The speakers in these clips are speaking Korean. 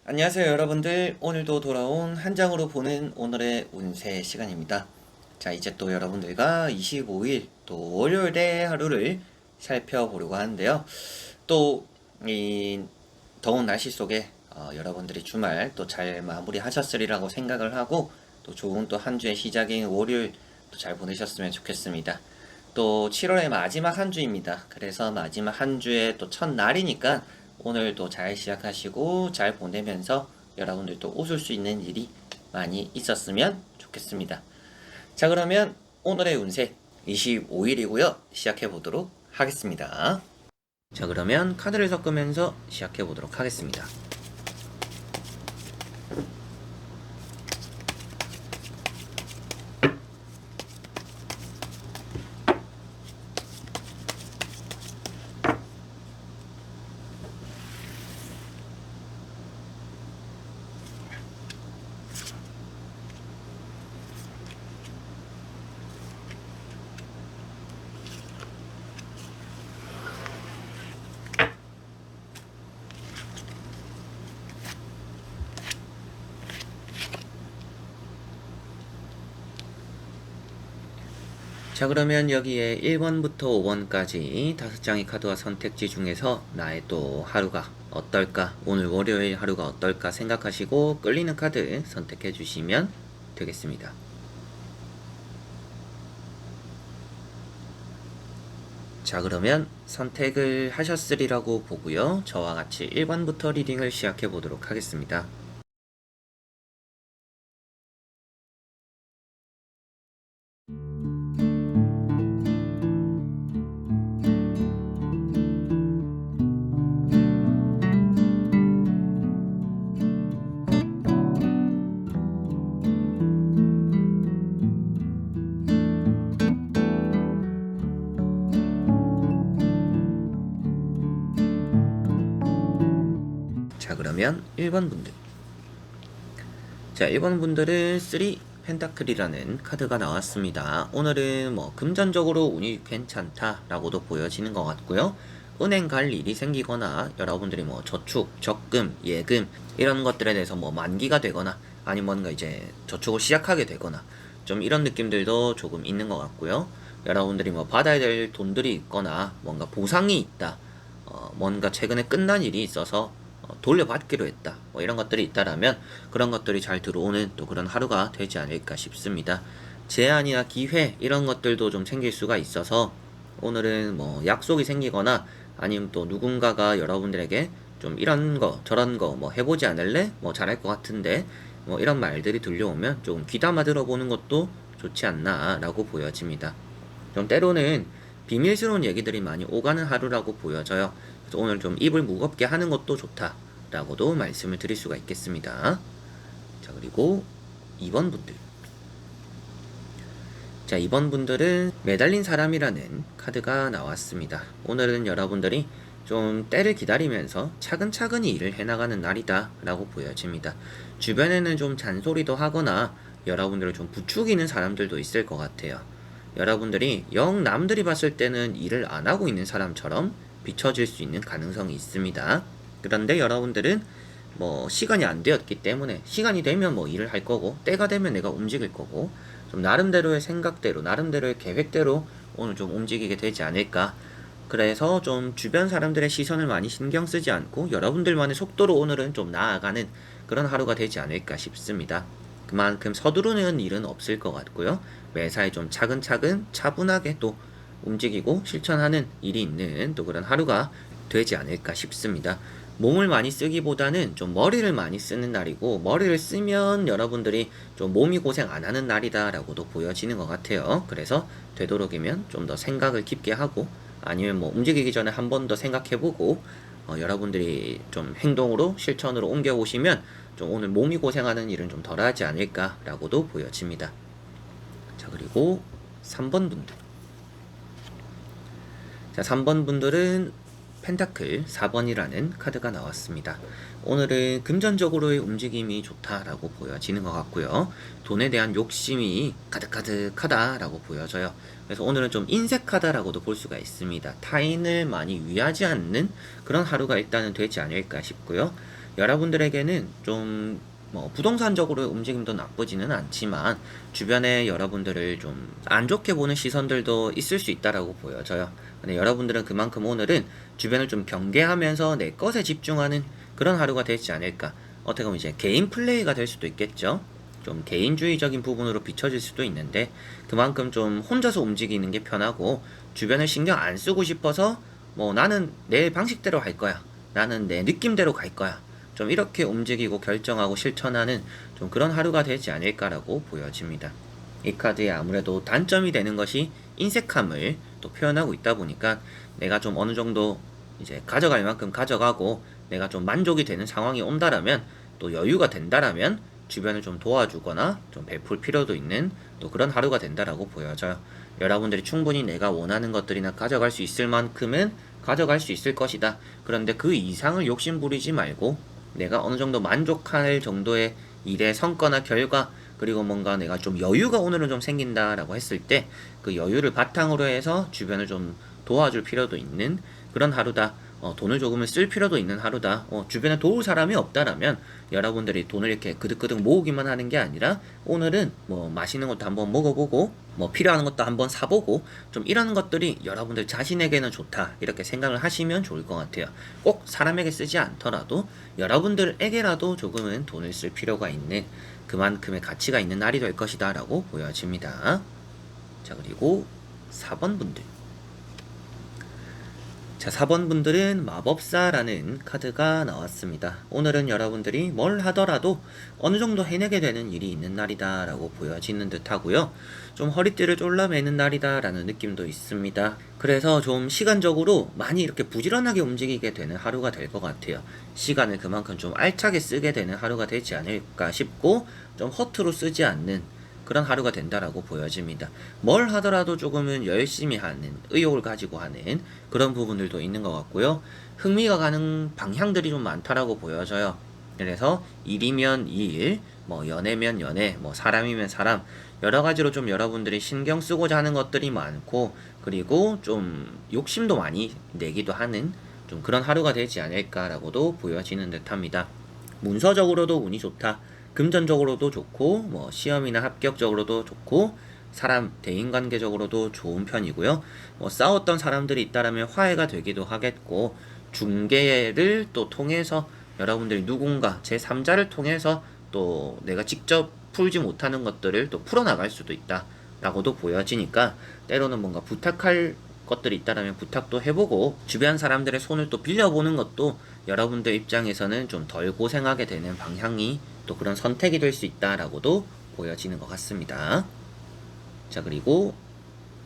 안녕하세요 여러분들. 오늘도 돌아온 한 장으로 보는 오늘의 운세 시간입니다. 자, 이제 또 여러분들과 25일 또 월요일의 하루를 살펴보려고 하는데요. 또 이 더운 날씨 속에 여러분들이 주말 또 잘 마무리하셨으리라고 생각을 하고, 또 좋은 또 한 주의 시작인 월요일 또 잘 보내셨으면 좋겠습니다. 또 7월의 마지막 한 주입니다. 그래서 마지막 한 주의 또 첫날이니까 오늘도 잘 시작하시고 잘 보내면서 여러분들도 웃을 수 있는 일이 많이 있었으면 좋겠습니다. 자, 그러면 오늘의 운세 25일이고요. 시작해 보도록 하겠습니다. 자, 그러면 카드를 섞으면서 시작해 보도록 하겠습니다. 자, 그러면 여기에 1번부터 5번까지 5장의 카드와 선택지 중에서 나의 또 하루가 어떨까, 오늘 월요일 하루가 어떨까 생각하시고 끌리는 카드 선택해 주시면 되겠습니다. 자, 그러면 선택을 하셨으리라고 보고요. 저와 같이 1번부터 리딩을 시작해 보도록 하겠습니다. 자, 그러면 1번 분들. 자, 1번 분들은 3 펜타클이라는 카드가 나왔습니다. 오늘은 뭐 금전적으로 운이 괜찮다라고도 보여지는 것 같고요. 은행 갈 일이 생기거나 여러분들이 뭐 저축, 적금, 예금 이런 것들에 대해서 뭐 만기가 되거나 아니면 뭔가 이제 저축을 시작하게 되거나 좀 이런 느낌들도 조금 있는 것 같고요. 여러분들이 뭐 받아야 될 돈들이 있거나 뭔가 보상이 있다, 뭔가 최근에 끝난 일이 있어서 돌려받기로 했다, 뭐 이런 것들이 있다라면 그런 것들이 잘 들어오는 또 그런 하루가 되지 않을까 싶습니다. 제안이나 기회 이런 것들도 좀 생길 수가 있어서 오늘은 뭐 약속이 생기거나 아니면 또 누군가가 여러분들에게 좀 이런 거 저런 거 뭐 해보지 않을래? 뭐 잘할 것 같은데 뭐 이런 말들이 들려오면 조금 귀담아 들어보는 것도 좋지 않나 라고 보여집니다. 좀 때로는 비밀스러운 얘기들이 많이 오가는 하루라고 보여져요. 그래서 오늘 좀 입을 무겁게 하는 것도 좋다라고도 말씀을 드릴 수가 있겠습니다. 자, 그리고 2번 분들. 자, 2번 분들은 매달린 사람이라는 카드가 나왔습니다. 오늘은 여러분들이 좀 때를 기다리면서 차근차근히 일을 해나가는 날이다 라고 보여집니다. 주변에는 좀 잔소리도 하거나 여러분들을 좀 부추기는 사람들도 있을 것 같아요. 여러분들이 영 남들이 봤을 때는 일을 안 하고 있는 사람처럼 비춰질 수 있는 가능성이 있습니다. 그런데 여러분들은 뭐 시간이 안 되었기 때문에 시간이 되면 뭐 일을 할 거고 때가 되면 내가 움직일 거고 좀 나름대로의 생각대로 나름대로의 계획대로 오늘 좀 움직이게 되지 않을까. 그래서 좀 주변 사람들의 시선을 많이 신경 쓰지 않고 여러분들만의 속도로 오늘은 좀 나아가는 그런 하루가 되지 않을까 싶습니다. 그만큼 서두르는 일은 없을 것 같고요. 매사에 좀 차근차근 차분하게 또 움직이고 실천하는 일이 있는 또 그런 하루가 되지 않을까 싶습니다. 몸을 많이 쓰기보다는 좀 머리를 많이 쓰는 날이고, 머리를 쓰면 여러분들이 좀 몸이 고생 안 하는 날이다라고도 보여지는 것 같아요. 그래서 되도록이면 좀 더 생각을 깊게 하고 아니면 뭐 움직이기 전에 한 번 더 생각해보고 여러분들이 좀 행동으로 실천으로 옮겨오시면 좀 오늘 몸이 고생하는 일은 좀 덜하지 않을까라고도 보여집니다. 자, 그리고 3번 분들. 자, 3번 분들은 펜타클 4번이라는 카드가 나왔습니다. 오늘은 금전적으로의 움직임이 좋다라고 보여지는 것 같고요. 돈에 대한 욕심이 가득가득하다라고 보여져요. 그래서 오늘은 좀 인색하다라고도 볼 수가 있습니다. 타인을 많이 위하지 않는 그런 하루가 일단은 되지 않을까 싶고요. 여러분들에게는 좀 부동산적으로 움직임도 나쁘지는 않지만 주변에 여러분들을 좀 안 좋게 보는 시선들도 있을 수 있다라고 보여져요. 근데 여러분들은 그만큼 오늘은 주변을 좀 경계하면서 내 것에 집중하는 그런 하루가 되지 않을까. 어떻게 보면 이제 개인 플레이가 될 수도 있겠죠. 좀 개인주의적인 부분으로 비춰질 수도 있는데 그만큼 좀 혼자서 움직이는 게 편하고 주변을 신경 안 쓰고 싶어서 나는 내 방식대로 할 거야. 나는 내 느낌대로 갈 거야. 좀 이렇게 움직이고 결정하고 실천하는 좀 그런 하루가 되지 않을까라고 보여집니다. 이 카드에 아무래도 단점이 되는 것이 인색함을 또 표현하고 있다 보니까 내가 좀 어느 정도 이제 가져갈 만큼 가져가고 내가 좀 만족이 되는 상황이 온다라면 또 여유가 된다라면 주변을 좀 도와주거나 좀 베풀 필요도 있는 또 그런 하루가 된다라고 보여져요. 여러분들이 충분히 내가 원하는 것들이나 가져갈 수 있을 만큼은 가져갈 수 있을 것이다. 그런데 그 이상을 욕심 부리지 말고 내가 어느 정도 만족할 정도의 일의 성과나 결과 그리고 뭔가 내가 좀 여유가 오늘은 좀 생긴다라고 했을 때 그 여유를 바탕으로 해서 주변을 좀 도와줄 필요도 있는 그런 하루다. 돈을 조금은 쓸 필요도 있는 하루다. 주변에 도울 사람이 없다라면 여러분들이 돈을 이렇게 그득그득 모으기만 하는 게 아니라 오늘은 맛있는 것도 한번 먹어보고 필요한 것도 한번 사보고 좀 이런 것들이 여러분들 자신에게는 좋다 이렇게 생각을 하시면 좋을 것 같아요. 꼭 사람에게 쓰지 않더라도 여러분들에게라도 조금은 돈을 쓸 필요가 있는 그만큼의 가치가 있는 날이 될 것이다 라고 보여집니다. 자, 그리고 4번 분들. 자, 4번 분들은 마법사라는 카드가 나왔습니다. 오늘은 여러분들이 뭘 하더라도 어느 정도 해내게 되는 일이 있는 날이다 라고 보여지는 듯 하고요. 좀 허리띠를 졸라매는 날이다 라는 느낌도 있습니다. 그래서 좀 시간적으로 많이 이렇게 부지런하게 움직이게 되는 하루가 될 것 같아요. 시간을 그만큼 좀 알차게 쓰게 되는 하루가 되지 않을까 싶고 좀 허투루 쓰지 않는 그런 하루가 된다라고 보여집니다. 뭘 하더라도 조금은 열심히 하는 의욕을 가지고 하는 그런 부분들도 있는 것 같고요. 흥미가 가는 방향들이 좀 많다라고 보여져요. 그래서 일이면 일, 연애면 연애, 사람이면 사람 여러 가지로 좀 여러분들이 신경 쓰고자 하는 것들이 많고 그리고 좀 욕심도 많이 내기도 하는 좀 그런 하루가 되지 않을까라고도 보여지는 듯합니다. 문서적으로도 운이 좋다. 금전적으로도 좋고 시험이나 합격적으로도 좋고 사람 대인관계적으로도 좋은 편이고요. 싸웠던 사람들이 있다라면 화해가 되기도 하겠고 중개를 또 통해서 여러분들이 누군가 제3자를 통해서 또 내가 직접 풀지 못하는 것들을 또 풀어나갈 수도 있다 라고도 보여지니까 때로는 뭔가 부탁할 것들이 있다라면 부탁도 해보고 주변 사람들의 손을 또 빌려보는 것도 여러분들 입장에서는 좀 덜 고생하게 되는 방향이 또 그런 선택이 될 수 있다라고도 보여지는 것 같습니다. 자, 그리고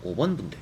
5번 분들.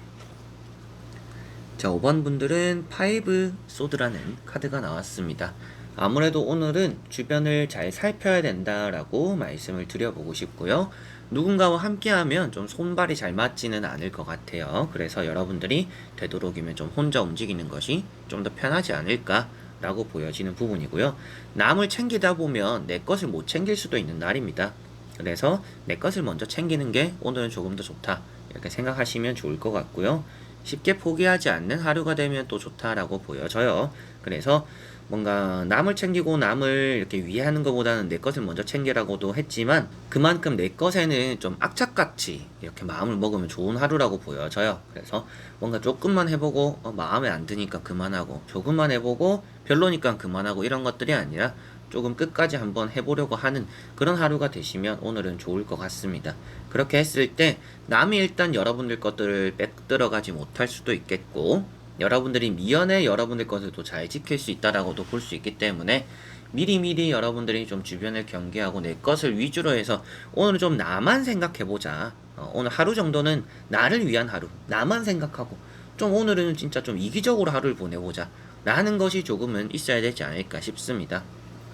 자, 5번 분들은 파이브 소드라는 카드가 나왔습니다. 아무래도 오늘은 주변을 잘 살펴야 된다라고 말씀을 드려보고 싶고요. 누군가와 함께하면 좀 손발이 잘 맞지는 않을 것 같아요. 그래서 여러분들이 되도록이면 좀 혼자 움직이는 것이 좀 더 편하지 않을까 라고 보여지는 부분이고요. 남을 챙기다 보면 내 것을 못 챙길 수도 있는 날입니다. 그래서 내 것을 먼저 챙기는 게 오늘은 조금 더 좋다 이렇게 생각하시면 좋을 것 같고요. 쉽게 포기하지 않는 하루가 되면 또 좋다라고 보여져요. 그래서 뭔가 남을 챙기고 남을 이렇게 위해하는 것보다는 내 것을 먼저 챙기라고도 했지만 그만큼 내 것에는 좀 악착같이 이렇게 마음을 먹으면 좋은 하루라고 보여져요. 그래서 뭔가 조금만 해보고 마음에 안 드니까 그만하고 조금만 해보고 별로니까 그만하고 이런 것들이 아니라 조금 끝까지 한번 해보려고 하는 그런 하루가 되시면 오늘은 좋을 것 같습니다. 그렇게 했을 때 남이 일단 여러분들 것들을 빼들어가지 못할 수도 있겠고 여러분들이 미연에 여러분들 것을 또 잘 지킬 수 있다라고도 볼 수 있기 때문에 미리미리 여러분들이 좀 주변을 경계하고 내 것을 위주로 해서 오늘은 좀 나만 생각해보자. 오늘 하루 정도는 나를 위한 하루, 나만 생각하고 좀 오늘은 진짜 좀 이기적으로 하루를 보내보자 라는 것이 조금은 있어야 되지 않을까 싶습니다.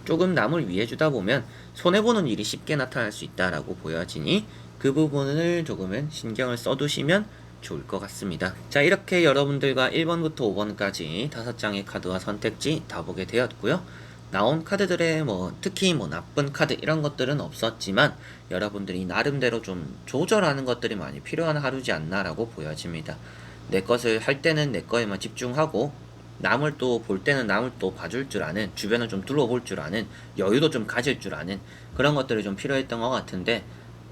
조금 남을 위해 주다 보면 손해보는 일이 쉽게 나타날 수 있다라고 보여지니 그 부분을 조금은 신경을 써두시면 좋을 것 같습니다. 자, 이렇게 여러분들과 1번부터 5번까지 5장의 카드와 선택지 다 보게 되었고요. 나온 카드들의 특히 나쁜 카드 이런 것들은 없었지만 여러분들이 나름대로 좀 조절하는 것들이 많이 필요한 하루지 않나라고 보여집니다. 내 것을 할 때는 내 거에만 집중하고 남을 또 볼 때는 남을 또 봐줄 줄 아는, 주변을 좀 둘러볼 줄 아는, 여유도 좀 가질 줄 아는 그런 것들이 좀 필요했던 것 같은데,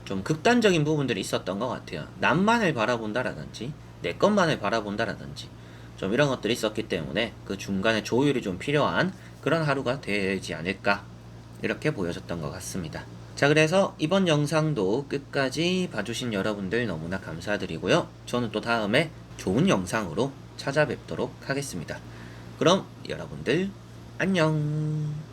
좀 극단적인 부분들이 있었던 것 같아요. 남만을 바라본다라든지 내 것만을 바라본다라든지 좀 이런 것들이 있었기 때문에 그 중간에 조율이 좀 필요한 그런 하루가 되지 않을까, 이렇게 보여졌던 것 같습니다. 자, 그래서 이번 영상도 끝까지 봐주신 여러분들 너무나 감사드리고요. 저는 또 다음에 좋은 영상으로 찾아뵙도록 하겠습니다. 그럼 여러분들 안녕.